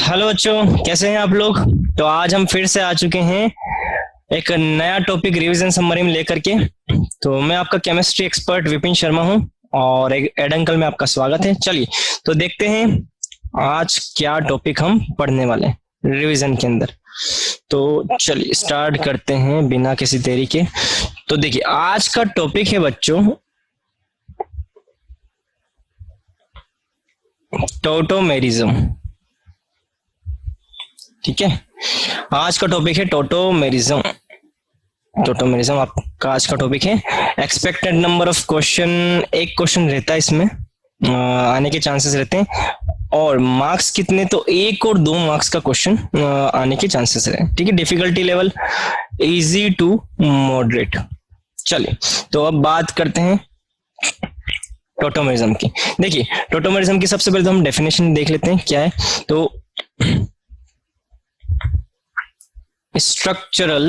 Hello बच्चों, कैसे हैं आप लोग। तो आज हम फिर से आ चुके हैं एक नया टॉपिक रिवीजन समरी में लेकर के। तो मैं आपका केमिस्ट्री एक्सपर्ट विपिन शर्मा हूं और एक एड अंकल में आपका स्वागत है। चलिए तो देखते हैं आज क्या टॉपिक हम पढ़ने वाले हैं रिवीजन के अंदर। तो चलिए स्टार्ट करते हैं बिना किसी देरी के। तो देखिए आज का टॉपिक है बच्चों टोटोमेरिज्म। ठीक है, आज का टॉपिक है टोटोमेरिज्म। टोटोमेरिज्म आपका आज का टॉपिक है। एक्सपेक्टेड नंबर ऑफ क्वेश्चन, एक क्वेश्चन रहता है इसमें, आने के चांसेस रहते हैं। और मार्क्स कितने, तो 1 और 2 मार्क्स का क्वेश्चन आने के चांसेस रहते हैं। ठीक है, difficulty level easy to moderate. चलिए तो अब बात करते हैं टोटोमेरिज्म की। देखिए टोटोमेरिज्म की सबसे पहले तो हम डेफिनेशन देख लेते हैं क्या है। तो structural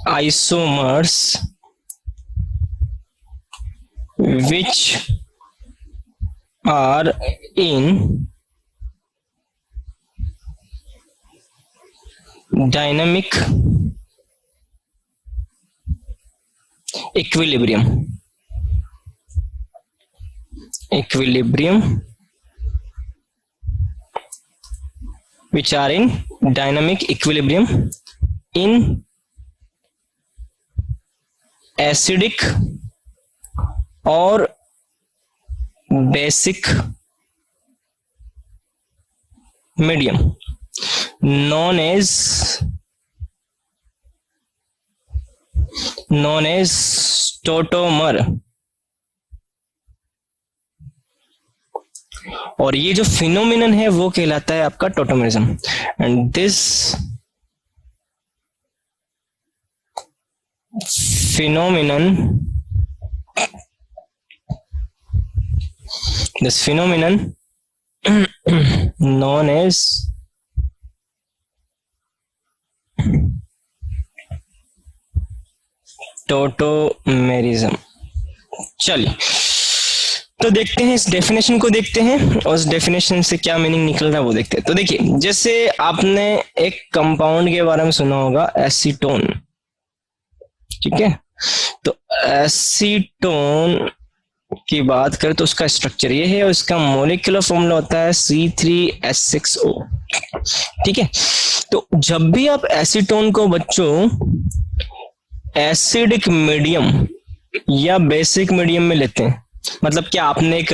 isomers which are in dynamic equilibrium which are in dynamic equilibrium in acidic or basic medium known as tautomer। और ये जो फिनोमिनन है वो कहलाता है आपका tautomerism. And this phenomenon known as tautomerism. चलिए तो देखते हैं इस डेफिनेशन को, देखते हैं और उस डेफिनेशन से क्या मीनिंग निकल रहा है वो देखते हैं। तो देखिए जैसे आपने एक कंपाउंड के बारे में सुना होगा एसीटोन। ठीक है, तो एसीटोन की बात करें तो उसका स्ट्रक्चर ये है और इसका मॉलिक्यूलर फॉर्मूला होता है C3H6O। ठीक है, तो जब भी आप एसीटोन को बच्चों एसिडिक मीडियम या बेसिक मीडियम में लेते हैं, मतलब क्या आपने एक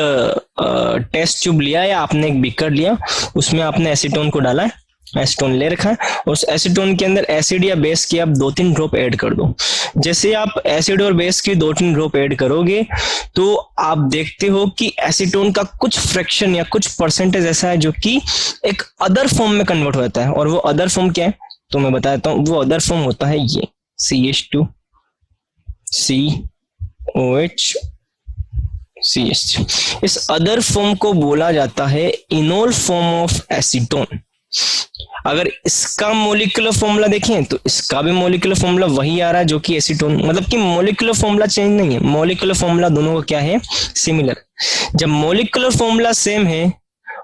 टेस्ट ट्यूब लिया या आपने एक बीकर लिया, उसमें आपने एसीटोन को डाला है, एसीटोन ले रखा है, और उस एसीटोन के अंदर एसिड या बेस की आप 2-3 ड्रॉप ऐड कर दो। जैसे आप एसिड और बेस की 2-3 ड्रॉप ऐड करोगे तो आप देखते हो कि एसीटोन का कुछ फ्रैक्शन या कुछ परसेंटेज ऐसा है जो कि एक अदर फॉर्म में कन्वर्ट हो जाता है। और वो अदर फॉर्म क्या है तो मैं बता देता हूँ। वो अदर फॉर्म होता है ये CH2 COH CH। इस अदर फॉर्म को बोला जाता है इनोल फॉर्म ऑफ एसीटोन। अगर इसका मॉलिक्यूलर फॉर्मूला देखें तो इसका भी मॉलिक्यूलर फॉर्मूला वही आ रहा है जो कि एसीटोन, मतलब कि मॉलिक्यूलर फॉर्मूला चेंज नहीं है, मॉलिक्यूलर फॉर्मूला दोनों का क्या है, सिमिलर। जब मॉलिक्यूलर फॉर्मूला सेम है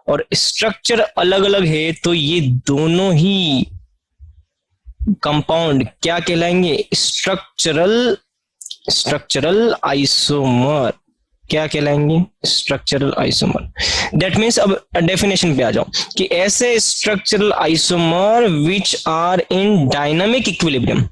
और स्ट्रक्चर अलग अलग है तो ये दोनों ही कंपाउंड क्या कहलाएंगे, स्ट्रक्चरल आइसोमर। क्या कहलाएंगे, स्ट्रक्चरल आइसोमर। दैट मीन्स अब डेफिनेशन पे आ जाओ कि ऐसे structural isomer which are in dynamic equilibrium.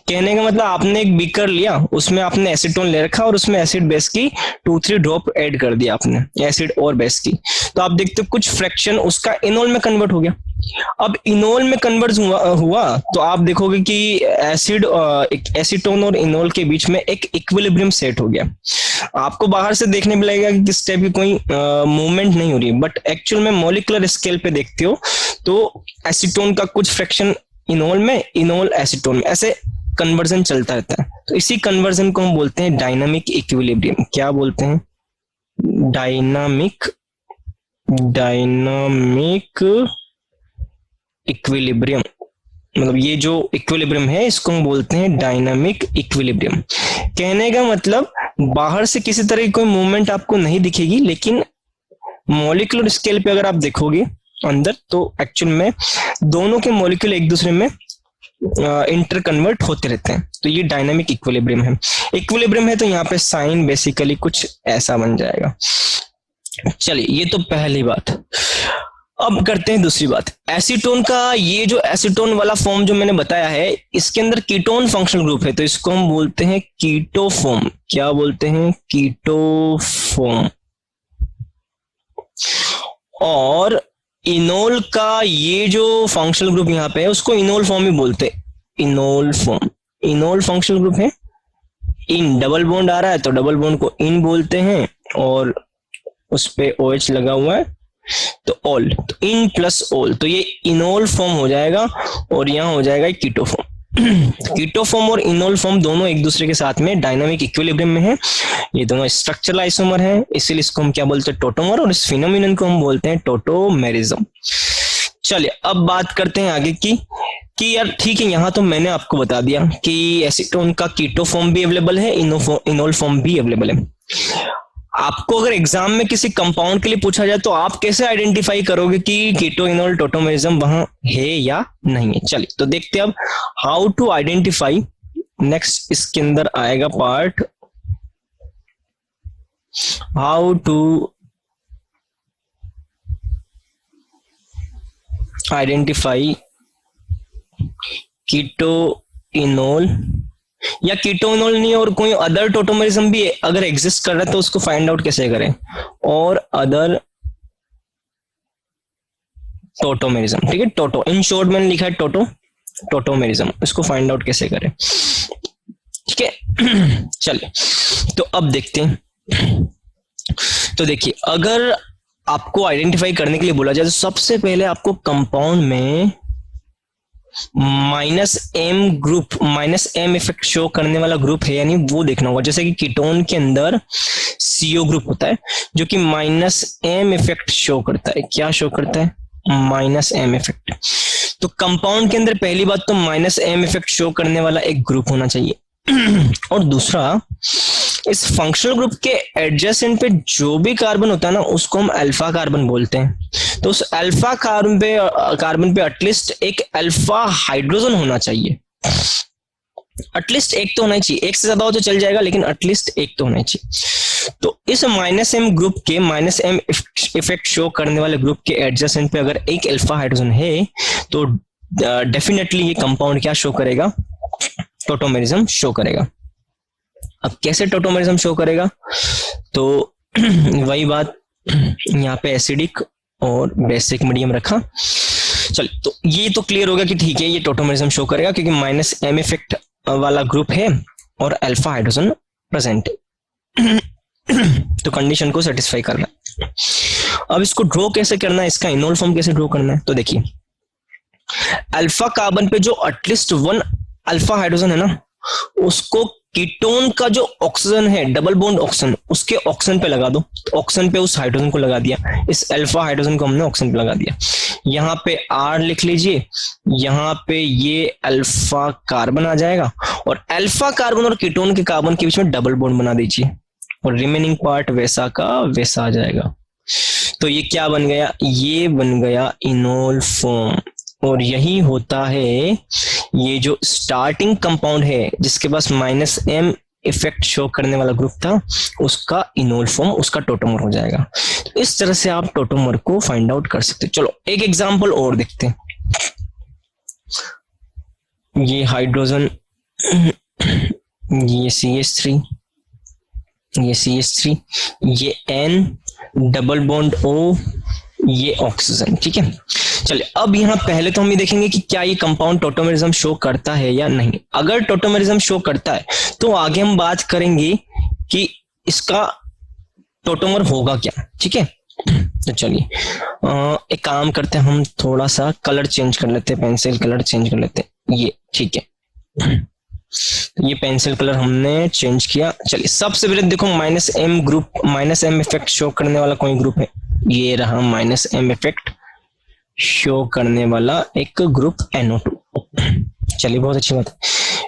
कहने का मतलब आपने एक बीकर लिया, उसमें आपने एसीटोन ले रखा और उसमें एसिड बेस की 2-3 ड्रॉप ऐड कर दिया आपने, एसिड और बेस की, तो आप देखते हो कुछ फ्रैक्शन उसका इनोल में कन्वर्ट हो गया। अब इनोल में कन्वर्ट हुआ तो आप देखोगे कि एसीटोन और इनोल के बीच में एक इक्विलिब्रियम सेट हो गया। आपको बाहर से देखने में लगेगा कि किस टाइप की कोई मूवमेंट नहीं हो रही, बट एक्चुअल में मॉलिक्यूलर स्केल पे देखते हो तो एसीटोन का कुछ फ्रैक्शन इनोल में, इनोल एसीटोन में, ऐसे कन्वर्जन चलता रहता है। तो इसी कन्वर्जन को हम बोलते हैं डायनामिक इक्विलिब्रियम। क्या बोलते हैं, डायनामिक इक्विलिब्रियम। मतलब ये जो इक्विलिब्रियम है इसको हम बोलते हैं डायनामिक इक्विलिब्रियम। कहने का मतलब बाहर से किसी तरह की कोई मूवमेंट आपको नहीं दिखेगी, लेकिन मॉलिक्यूलर स्केल पे अगर आप देखोगे अंदर, तो एक्चुअल में दोनों के मॉलिक्यूल एक दूसरे में इंटर कन्वर्ट होते रहते हैं, तो ये डायनामिक इक्विलिब्रियम है। इक्विलिब्रियम है तो यहाँ पे साइन बेसिकली कुछ ऐसा बन जाएगा। चलिए, ये तो पहली बात। अब करते हैं दूसरी बात, एसीटोन का। ये जो एसीटोन वाला फॉर्म जो मैंने बताया है, इसके अंदर कीटोन फंक्शनल ग्रुप है, तो इसको हम बोलते हैं कीटोफॉर्म। क्या बोलते हैं? कीटोफॉर्म। और इनोल का ये जो फंक्शनल ग्रुप यहाँ पे है, उसको इनोल फॉर्म ही बोलते हैं, enol form. Enol functional group है। इन डबल बॉन्ड आ रहा है तो डबल बॉन्ड को इन बोलते हैं, और उस पे OH लगा हुआ है तो ऑल, तो इन प्लस ऑल, तो ये इनोल फॉर्म हो जाएगा, और यहाँ हो जाएगा कीटोफॉर्म। कीटोफॉर्म और इनोल फॉर्म दोनों एक दूसरे के साथ में डायनामिक इक्विलिब्रियम में है। ये दोनों स्ट्रक्चरल आइसोमर है, इसलिए इसको हम क्या बोलते हैं? टोटोमर, और इस फिनोमिनन को हम बोलते हैं टोटोमेरिज्म। चलिए, अब बात करते हैं आगे की, कि यार ठीक है, यहाँ तो मैंने आपको बता दिया कि एसीटोन का कीटो फॉर्म भी अवेलेबल है, इनोल फॉर्म भी अवेलेबल है। आपको अगर एग्जाम में किसी कंपाउंड के लिए पूछा जाए तो आप कैसे आइडेंटिफाई करोगे कि कीटो इनोल टोटोमेरिज्म वहां है या नहीं है? चलिए, तो देखते हैं अब हाउ टू आइडेंटिफाई। नेक्स्ट इसके अंदर आएगा part how to identify keto enol, या कीटो इनोल नहीं और कोई अदर टोटोमेरिज्म भी अगर एग्जिस्ट कर रहा है तो उसको फाइंड आउट कैसे करें? और अदर टोटोमेरिज्म, ठीक है, टोटो इन शॉर्ट मैंने लिखा है टोटो, टोटोमेरिज्म, इसको फाइंड आउट कैसे करें? ठीक है। चलिए, तो अब देखते हैं। तो देखिए, अगर आपको आइडेंटिफाई करने के लिए बोला जाए तो सबसे पहले आपको कंपाउंड में -M group, -M effect show करने वाला ग्रुप है यानी वो देखना होगा। जैसे कि कीटोन के अंदर CO ग्रुप होता है जो कि -M इफेक्ट शो करता है। क्या शो करता है? -M effect. तो कंपाउंड के अंदर पहली बात तो -M इफेक्ट शो करने वाला एक ग्रुप होना चाहिए, और दूसरा, इस फंक्शनल ग्रुप के एडजेसेंट पे जो भी कार्बन होता है ना, उसको हम अल्फा कार्बन बोलते हैं। तो उस अल्फा कार्बन पे एटलीस्ट एक अल्फा हाइड्रोजन होना चाहिए, एटलीस्ट एक तो होना चाहिए। एक से ज्यादा हो तो चल जाएगा, लेकिन एटलीस्ट एक तो होना चाहिए। तो इस -M ग्रुप के, -M इफेक्ट शो करने वाले ग्रुप के एडजेसेंट पे अगर एक अल्फा हाइड्रोजन है तो डेफिनेटली ये कंपाउंड क्या शो करेगा? टोटोमेरिज्म शो करेगा। अब कैसे टोटोमेरिज्म शो करेगा? तो वही बात, यहाँ पे एसिडिक और बेसिक मीडियम रखा। चलिए, तो ये तो क्लियर होगा कि ठीक है, ये टोटोमेरिज्म शो करेगा क्योंकि -M इफेक्ट वाला ग्रुप है और अल्फा हाइड्रोजन प्रेजेंट है। तो कंडीशन को सेटिस्फाई करना है। अब इसको ड्रॉ कैसे करना है, इसका इनोल फॉर्म कैसे ड्रॉ करना है? तो देखिए, अल्फा कार्बन पे जो एटलीस्ट 1 अल्फा हाइड्रोजन है ना, उसको कीटोन का जो ऑक्सीजन है, डबल बॉन्ड ऑक्सीजन, उसके ऑक्सीजन पे लगा दो। तो ऑक्सीजन पे उस हाइड्रोजन को लगा दिया, इस अल्फा हाइड्रोजन को हमने ऑक्सीजन पे लगा दिया। यहाँ पे R लिख लीजिए, यहाँ पे ये अल्फा कार्बन आ जाएगा, और अल्फा कार्बन और कीटोन के कार्बन के बीच में डबल बॉन्ड बना दीजिए, और रिमेनिंग पार्ट वैसा का वैसा आ जाएगा। तो ये क्या बन गया? ये बन गया इनोल फॉर्म। और यही होता है ये जो स्टार्टिंग कंपाउंड है जिसके पास -M इफेक्ट शो करने वाला ग्रुप था, उसका इनोल फॉर्म, उसका टोटोमर हो जाएगा। तो इस तरह से आप टोटोमर को फाइंड आउट कर सकते हैं। चलो एक एग्जांपल और देखते हैं। ये हाइड्रोजन, ये CH3, ये CH3, ये N, डबल बॉन्ड O, ये ऑक्सीजन। ठीक है, चलिए अब यहाँ पहले तो हम ये देखेंगे कि क्या ये कंपाउंड टोटोमेरिज्म शो करता है या नहीं। अगर टोटोमेरिज्म शो करता है तो आगे हम बात करेंगे कि इसका टोटोमर होगा क्या। ठीक है, तो चलिए एक काम करते हैं, हम थोड़ा सा कलर चेंज कर लेते हैं, पेंसिल कलर चेंज कर लेते हैं। ये ठीक है, ये पेंसिल कलर हमने चेंज किया। चलिए सबसे पहले देखो -M group, -M effect show करने वाला कोई ग्रुप है, ये रहा -M इफेक्ट शो करने वाला एक ग्रुप NO2। चलिए बहुत अच्छी बात है।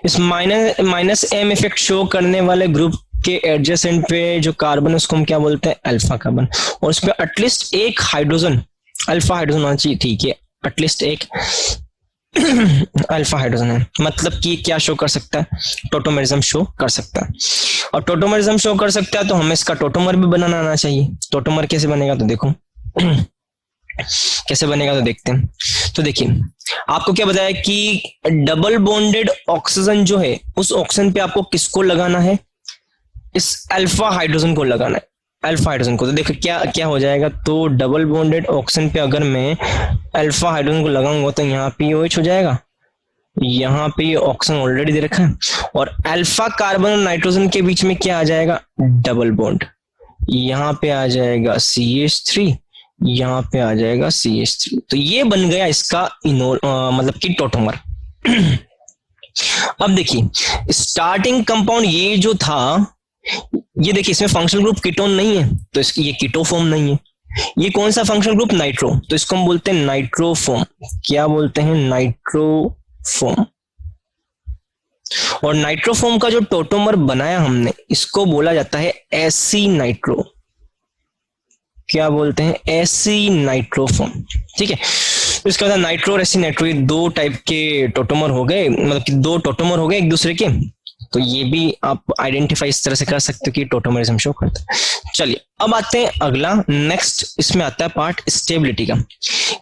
इस -M इफेक्ट शो करने वाले ग्रुप के एडजेसेंट पे जो कार्बन है उसको हम क्या बोलते हैं, अल्फा कार्बन, और उस पर एटलीस्ट एक हाइड्रोजन, अल्फा हाइड्रोजन होना चाहिए, ठीक है, एटलीस्ट एक अल्फा हाइड्रोजन है, मतलब कि क्या शो कर सकता है, टोटोमेरिज्म शो कर सकता है, और टोटोमेरिज्म शो कर सकता है तो हमें इसका टोटोमर भी बनाना आना चाहिए। टोटोमर कैसे बनेगा तो देखो कैसे बनेगा तो देखते हैं। तो देखिए आपको क्या बताया कि डबल बॉन्डेड ऑक्सीजन जो है उस ऑक्सीजन पे आपको किसको लगाना है, इस अल्फा हाइड्रोजन को लगाना है, अल्फा हाइड्रोजन को। तो देखो क्या क्या हो जाएगा, तो डबल बॉन्डेड ऑक्सीजन पे अगर मैं अल्फा हाइड्रोजन को लगाऊंगा तो यहाँ पे OH हो जाएगा, यहाँ पे ऑक्सीजन ऑलरेडी दे रखा है, और अल्फा कार्बन और नाइट्रोजन के बीच में क्या आ जाएगा, डबल बॉन्ड, यहाँ पे आ जाएगा CH3, यहाँ पे आ जाएगा CH3, तो ये बन गया इसका इनोल मतलब कि टोटोमर। अब देखिए स्टार्टिंग कंपाउंड ये जो था, ये देखिए इसमें फंक्शनल ग्रुप कीटोन नहीं है तो इसकी ये कीटोफॉर्म नहीं है। ये कौन सा फंक्शनल ग्रुप, नाइट्रो, तो इसको हम बोलते हैं नाइट्रोफॉर्म। क्या बोलते हैं, नाइट्रोफॉर्म। और नाइट्रोफॉर्म का जो टोटोमर बनाया हमने इसको बोला जाता है एसी नाइट्रो। क्या बोलते हैं, एसी नाइट्रोफॉर्म, ठीक है। तो इसका मतलब नाइट्रो और एसी नाइट्रो, ये दो टाइप के टोटोमर हो गए, मतलब कि दो टोटोमर हो गए एक दूसरे के। तो ये भी आप आइडेंटिफाई इस तरह से कर सकते हो कि टोटोमरिज्म शो करता है। चलिए अब आते हैं अगला, नेक्स्ट इसमें आता है पार्ट स्टेबिलिटी का।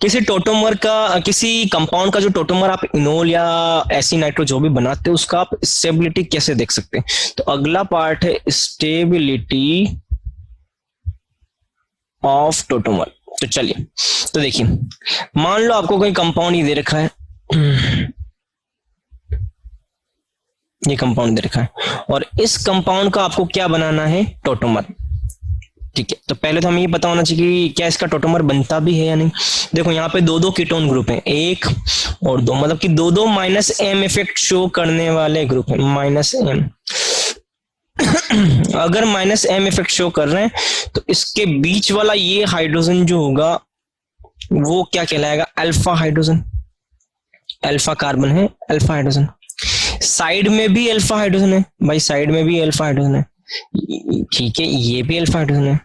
किसी टोटोमर का, किसी कंपाउंड का जो टोटोमर आप इनोल या एसी नाइट्रो जो भी बनाते हो उसका आप स्टेबिलिटी कैसे देख सकते हैं। तो अगला पार्ट है स्टेबिलिटी ऑफ टोटोमर। तो चलिए तो देखिए मान लो आपको कोई कंपाउंड ही दे रखा है, ये कंपाउंड दे रखा है और इस कंपाउंड का आपको क्या बनाना है, टोटोमर, ठीक है। तो पहले तो हमें ये पता होना चाहिए कि क्या इसका टोटोमर बनता भी है या नहीं। देखो यहाँ पे दो दो कीटोन ग्रुप हैं, एक और दो, मतलब कि दो दो -M इफेक्ट शो करने वाले ग्रुप हैं, -M। अगर -M इफेक्ट शो कर रहे हैं तो इसके बीच वाला ये हाइड्रोजन जो होगा वो क्या कहलाएगा, अल्फा हाइड्रोजन, अल्फा कार्बन है, अल्फा हाइड्रोजन। साइड में भी अल्फा हाइड्रोजन है भाई, साइड में भी अल्फा हाइड्रोजन है, ठीक है, ये भी अल्फा हाइड्रोजन है,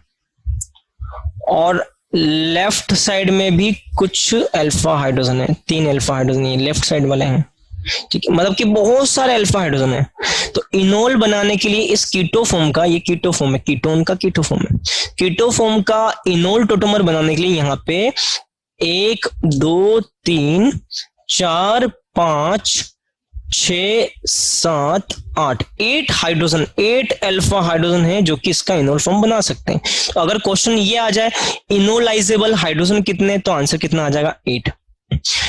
और लेफ्ट साइड में भी कुछ अल्फा हाइड्रोजन है, 3 अल्फा हाइड्रोजन ये लेफ्ट साइड वाले हैं, ठीक है, मतलब कि बहुत सारे अल्फा हाइड्रोजन है। तो इनोल बनाने के लिए इस कीटोफॉर्म का, ये कीटोफॉर्म है, कीटोन का कीटोफॉर्म है, कीटोफॉर्म का इनोल टोटोमर बनाने के लिए यहाँ पे 1 2 3 4 5 6 7 8 8 हाइड्रोजन, 8 अल्फा हाइड्रोजन है जो कि इसका इनोल फॉर्म बना सकते हैं। तो अगर क्वेश्चन ये आ जाए इनोलाइजेबल हाइड्रोजन कितने, तो आंसर कितना आ जाएगा, 8।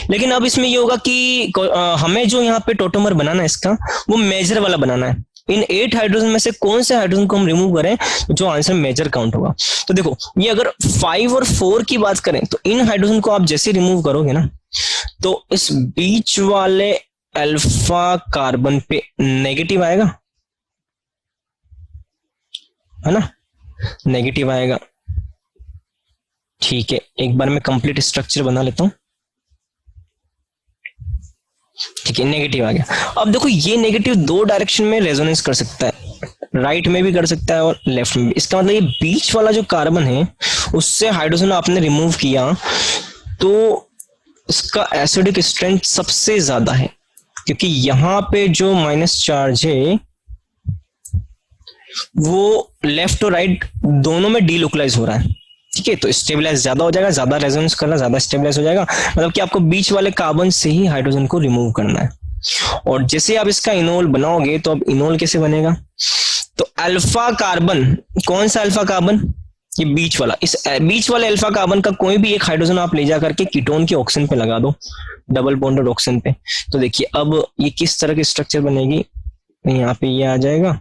लेकिन अब इसमें ये होगा कि हमें जो यहाँ पे टोटोमर बनाना है इसका वो मेजर वाला बनाना है। इन 8 हाइड्रोजन में से कौन से हाइड्रोजन को हम रिमूव करें जो आंसर मेजर काउंट होगा। तो देखो ये अगर 5 और 4 की बात करें तो इन हाइड्रोजन को आप जैसे रिमूव करोगे ना तो इस बीच वाले अल्फा कार्बन पे नेगेटिव आएगा, है ना, नेगेटिव आएगा, ठीक है। एक बार मैं कंप्लीट स्ट्रक्चर बना लेता हूं, ठीक है, नेगेटिव आ गया। अब देखो ये नेगेटिव 2 डायरेक्शन में रेजोनेंस कर सकता है, राइट में भी कर सकता है और लेफ्ट में भी। इसका मतलब ये बीच वाला जो कार्बन है उससे हाइड्रोजन आपने रिमूव किया तो इसका एसिडिक स्ट्रेंथ सबसे ज्यादा है, क्योंकि यहां पे जो माइनस चार्ज है वो लेफ्ट और राइट दोनों में डीलोकलाइज हो रहा है, ठीक है। तो स्टेबलाइज ज्यादा हो जाएगा, ज्यादा रेजोनेंस करना, ज्यादा स्टेबलाइज हो जाएगा, मतलब कि आपको बीच वाले कार्बन से ही हाइड्रोजन को रिमूव करना है। और जैसे आप इसका इनोल बनाओगे तो अब इनोल कैसे बनेगा, तो अल्फा कार्बन, कौन सा अल्फा कार्बन, ये बीच वाला, इस बीच वाले अल्फा कार्बन का कोई भी एक हाइड्रोजन आप ले जा करके कीटोन के ऑक्सीजन पे लगा दो, डबल बॉन्डेड ऑक्सीजन पे। तो देखिए अब ये किस तरह की स्ट्रक्चर बनेगी, यहाँ पे ये आ जाएगा,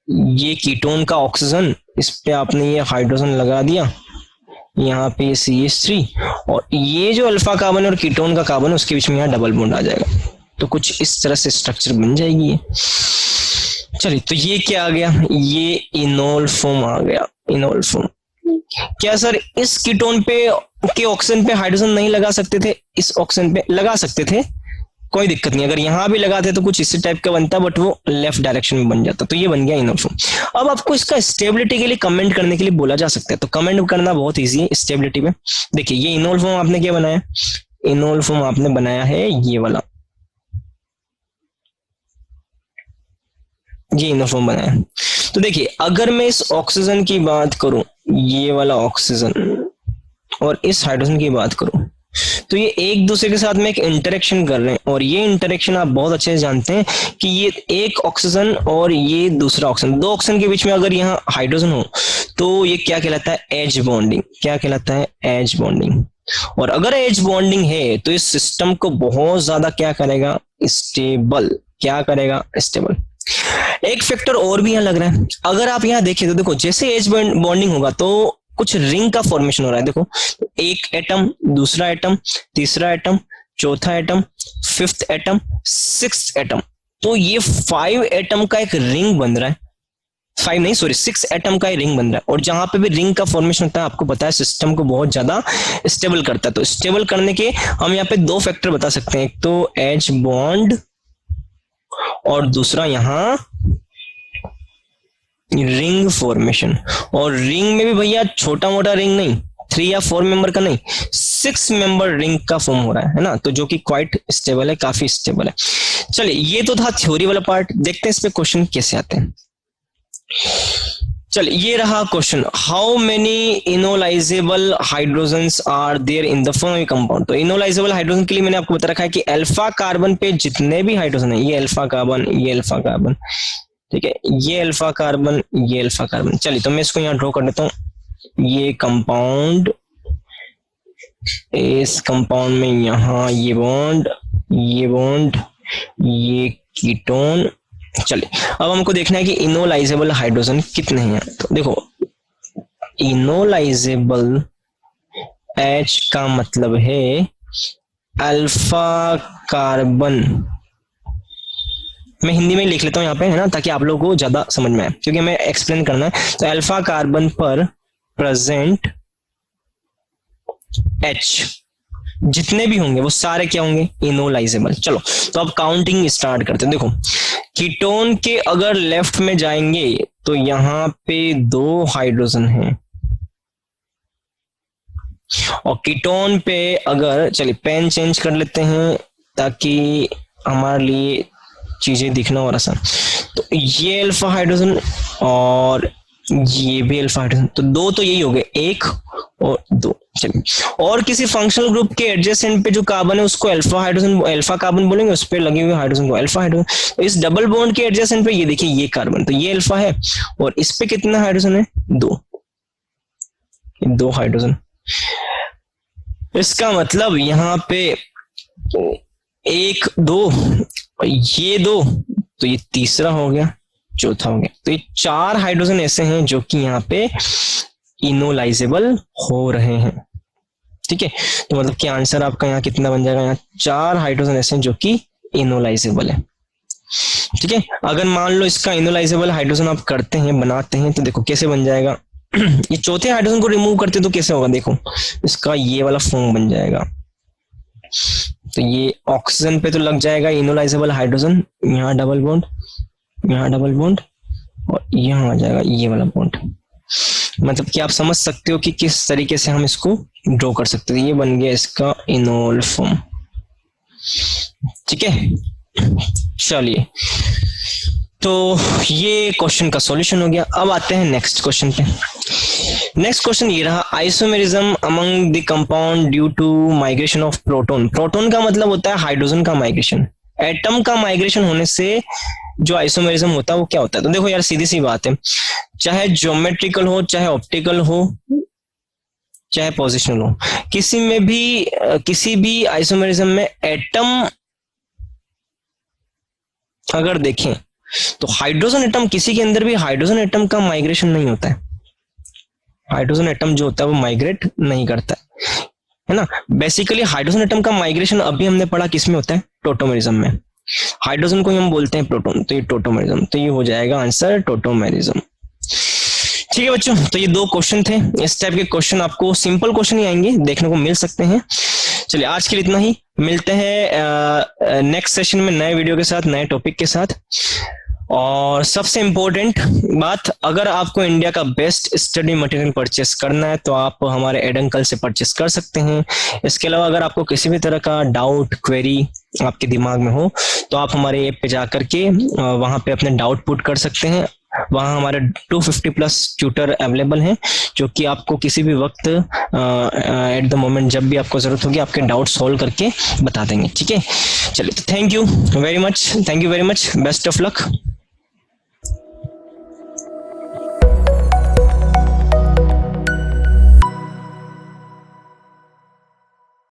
ये कीटोन का ऑक्सीजन, इस पे आपने ये हाइड्रोजन लगा दिया, यहाँ पे CH3, और ये जो अल्फा कार्बन और कीटोन का कार्बन है उसके बीच में यहाँ डबल बॉन्ड आ जाएगा। तो कुछ इस तरह से स्ट्रक्चर बन जाएगी ये। चलिए तो ये क्या आ गया, ये इनोल फॉर्म आ गया, इनोल फॉर्म। क्या सर इस कीटोन पे के ऑक्सीजन पे हाइड्रोजन नहीं लगा सकते थे, इस ऑक्सीजन पे लगा सकते थे, कोई दिक्कत नहीं, अगर यहां भी लगाते तो कुछ इसी टाइप का बनता, बट वो लेफ्ट डायरेक्शन में बन जाता। तो ये बन गया इनोल फॉर्म। अब आपको इसका स्टेबिलिटी के लिए कमेंट करने के लिए बोला जा सकता है, तो कमेंट करना बहुत ईजी है स्टेबिलिटी पे। देखिए ये इनोल फॉर्म आपने क्या बनाया, इनोल फॉर्म आपने बनाया है ये वाला, ये इनोल फॉर्म बनाया है। तो देखिए अगर मैं इस ऑक्सीजन की बात करूं, ये वाला ऑक्सीजन, और इस हाइड्रोजन की बात करूं, तो ये एक दूसरे के साथ में एक इंटरेक्शन कर रहे हैं, और ये इंटरेक्शन आप बहुत अच्छे से जानते हैं कि ये एक ऑक्सीजन और ये दूसरा ऑक्सीजन, दो ऑक्सीजन के बीच में अगर यहाँ हाइड्रोजन हो तो ये क्या कहलाता है, एज बॉन्डिंग। क्या कहलाता है, एज बॉन्डिंग। और अगर एज बॉन्डिंग है तो इस सिस्टम को बहुत ज्यादा क्या करेगा, स्टेबल। क्या करेगा, स्टेबल। एक फैक्टर और भी यहाँ लग रहा है, अगर आप यहाँ देखिए तो देखो जैसे एज बॉन्डिंग होगा तो कुछ रिंग का फॉर्मेशन हो रहा है। देखो एक एटम, दूसरा एटम, तीसरा एटम, चौथा atom, fifth atom, sixth atom, तो ये 5 एटम का एक रिंग बन रहा है। 5 नहीं सॉरी 6 एटम का ही रिंग बन रहा है। और जहां पे भी रिंग का फॉर्मेशन होता है आपको पता है सिस्टम को बहुत ज्यादा स्टेबल करता है। तो स्टेबल करने के हम यहाँ पे दो फैक्टर बता सकते हैं, एक तो एच बॉन्ड और दूसरा यहाँ रिंग फॉर्मेशन। और रिंग में भी भैया छोटा मोटा रिंग नहीं, 3 या 4 मेंबर का नहीं, 6 मेंबर रिंग का फॉर्म हो रहा है ना, तो जो कि क्वाइट स्टेबल है, काफी स्टेबल है। चलिए ये तो था थ्योरी वाला पार्ट, देखते हैं इस पे क्वेश्चन कैसे आते हैं। चलिए ये रहा question, how many enolizable hydrogens are there in the fermi compound. तो इनोलाइजेबल हाइड्रोजन के लिए मैंने आपको बता रखा है कि अल्फा कार्बन पे जितने भी हाइड्रोजन है, ये अल्फा कार्बन, ये अल्फा कार्बन, ठीक है, ये अल्फा कार्बन, ये अल्फा कार्बन। चलिए तो मैं इसको यहाँ ड्रॉ कर देता हूँ। ये कंपाउंड, इस कंपाउंड में यहाँ ये बॉन्ड, ये बॉन्ड, ये कीटोन। चलिए अब हमको देखना है कि इनोलाइजेबल हाइड्रोजन कितने हैं। तो देखो इनोलाइजेबल H का मतलब है अल्फा कार्बन। मैं हिंदी में लिख लेता हूँ यहाँ पे, है ना, ताकि आप लोगों को ज्यादा समझ में आए, क्योंकि हमें एक्सप्लेन करना है। तो अल्फा कार्बन पर प्रेजेंट H जितने भी होंगे वो सारे क्या होंगे, इनोलाइजेबल। चलो तो अब काउंटिंग स्टार्ट करते हैं। देखो कीटोन के अगर लेफ्ट में जाएंगे तो यहाँ पे 2 हाइड्रोजन हैं, और कीटोन पे अगर, चलिए पेन चेंज कर लेते हैं ताकि हमारे लिए चीजें दिखना और आसान। तो ये अल्फा हाइड्रोजन और ये भी अल्फा हाइड्रोजन, तो 2 तो यही हो गए, 1 और 2। चलिए और किसी फंक्शनल ग्रुप के एडजेसेंट पे जो कार्बन है उसको अल्फा हाइड्रोजन, अल्फा कार्बन बोलेंगे, उस पे लगे हुए हाइड्रोजन को अल्फा हाइड्रोजन। तो इस डबल बॉन्ड के एडजेसेंट पे ये देखिए ये कार्बन, तो ये अल्फा है, और इस पे कितना हाइड्रोजन है, 2 हाइड्रोजन। इसका मतलब यहाँ पे 1 2, ये 2, तो ये तीसरा हो गया, चौथा हो गया। तो ये 4 हाइड्रोजन ऐसे हैं जो कि यहाँ पे इनोलाइजेबल हो रहे हैं, ठीक है। तो मतलब कि आंसर आपका यहाँ कितना बन जाएगा, यहाँ 4 हाइड्रोजन ऐसे हैं जो कि इनोलाइजेबल है, ठीक है। अगर मान लो इसका इनोलाइजेबल हाइड्रोजन आप करते हैं, बनाते हैं, तो देखो कैसे बन जाएगा। ये चौथे हाइड्रोजन को रिमूव करते तो कैसे होगा, देखो इसका ये वाला फॉर्म बन जाएगा। तो ये ऑक्सीजन पे तो लग जाएगा इनोलाइजेबल हाइड्रोजन, यहाँ डबल बॉन्ड, यहाँ डबल बॉन्ड, और यहाँ आ जाएगा ये वाला बॉन्ड। मतलब कि आप समझ सकते हो कि किस तरीके से हम इसको ड्रॉ कर सकते हैं। ये बन गया इसका इनोल फॉर्म, ठीक है। चलिए तो ये क्वेश्चन का सॉल्यूशन हो गया। अब आते हैं नेक्स्ट क्वेश्चन पे। नेक्स्ट क्वेश्चन ये रहा, isomerism among the compound due to migration of proton. Proton का मतलब होता है हाइड्रोजन का माइग्रेशन, एटम का माइग्रेशन होने से जो आइसोमेरिज्म होता है वो क्या होता है। तो देखो यार सीधी सी बात है, चाहे ज्योमेट्रिकल हो, चाहे ऑप्टिकल हो, चाहे पोजिशनल हो, किसी में भी किसी भी आइसोमेरिज्म में एटम अगर देखें तो हाइड्रोजन एटम, किसी के अंदर भी हाइड्रोजन एटम का माइग्रेशन नहीं होता है। हाइड्रोजन एटम जो होता है वो माइग्रेट नहीं करता है ना। बेसिकली हाइड्रोजन एटम का माइग्रेशन अभी हमने पढ़ा किस में होता है, टोटोमेरिज्म में। हाइड्रोजन को हम बोलते हैं प्रोटॉन, तो ये टोटोमेरिज्म, तो ये हो जाएगा आंसर टोटोमेरिज्म, ठीक है बच्चों। तो ये 2 क्वेश्चन थे। इस टाइप के क्वेश्चन आपको सिंपल क्वेश्चन ही आएंगे, देखने को मिल सकते हैं। चलिए आज के लिए इतना ही, मिलते हैं नेक्स्ट सेशन में नए वीडियो के साथ, नए टॉपिक के साथ। और सबसे इम्पोर्टेंट बात, अगर आपको इंडिया का बेस्ट स्टडी मटेरियल परचेस करना है तो आप हमारे एड अंकल से परचेस कर सकते हैं। इसके अलावा अगर आपको किसी भी तरह का डाउट, क्वेरी आपके दिमाग में हो तो आप हमारे ऐप पे जा करके वहां पे अपने डाउट पुट कर सकते हैं। वहाँ हमारे 250 प्लस ट्यूटर अवेलेबल हैं जो कि आपको किसी भी वक्त एट द मोमेंट जब भी आपको जरूरत होगी आपके डाउट सॉल्व करके बता देंगे। ठीक है, चलिए तो thank you very much, best of luck.